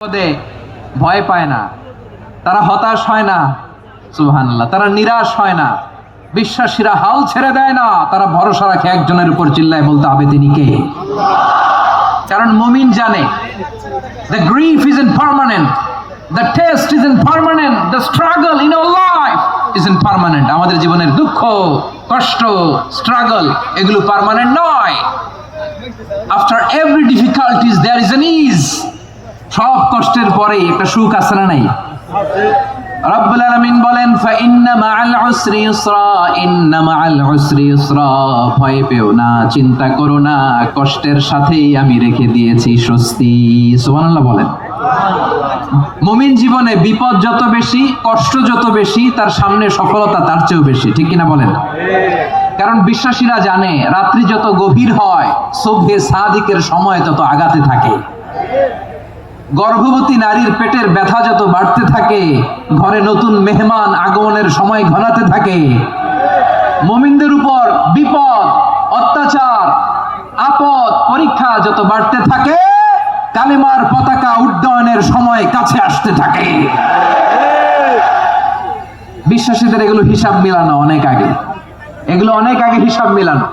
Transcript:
বিপদে ভয় পায় না, তারা হতাশ হয় না, সুবহানাল্লাহ, তারা নিরাশ হয় না, বিশ্বাসীরা হাল ছেড়ে দেয় না, তারা ভরসা রাখে একজনের উপর, চিল্লায় বলতে হবে তিনি কে। কারণ মুমিন জানে the grief isn't permanent, the test isn't permanent, the struggle in our life isn't permanent. আমাদের জীবনের দুঃখ, কষ্ট, স্ট্রাগল এগুলো পার্মানেন্ট নয়। After every difficulties there is an ease. সব কষ্টের পরে একটা সুখ আছে না নাই? রব্বুল আলামিন বলেন ফাইন্না মাআল উসরি ইউসরা, ইন্না মাআল উসরি ইউসরা, ভয় পেও না, চিন্তা করো না, কষ্টের সাথেই আমি রেখে দিয়েছি স্বস্তি। সুবহানাল্লাহ বলেন। মুমিন জীবনে বিপদ যত বেশি, কষ্ট যত বেশি, তার সামনে সফলতা তার চেয়েও বেশি, ঠিক কিনা বলেন? কারণ বিশ্বাসীরা জানে রাত্রি যত গভীর হয়, সুবহে সাদিকের সময় তত আগাতে থাকে। গর্ভবতী নারীর পেটের ব্যথা যত বাড়তে থাকে, ঘরে নতুন মেহমান আগমনের সময় ঘনাতে থাকে। মুমিনদের উপর বিপদ, অত্যাচার, আপদ, পরীক্ষা যত বাড়তে থাকে, কালিমার পতাকা উড্ডয়নের সময় কাছে আসতে থাকে। বিশ্বাসীদের এগুলো হিসাব মিলানো অনেক আগে, এগুলো অনেক আগে হিসাব মিলানো।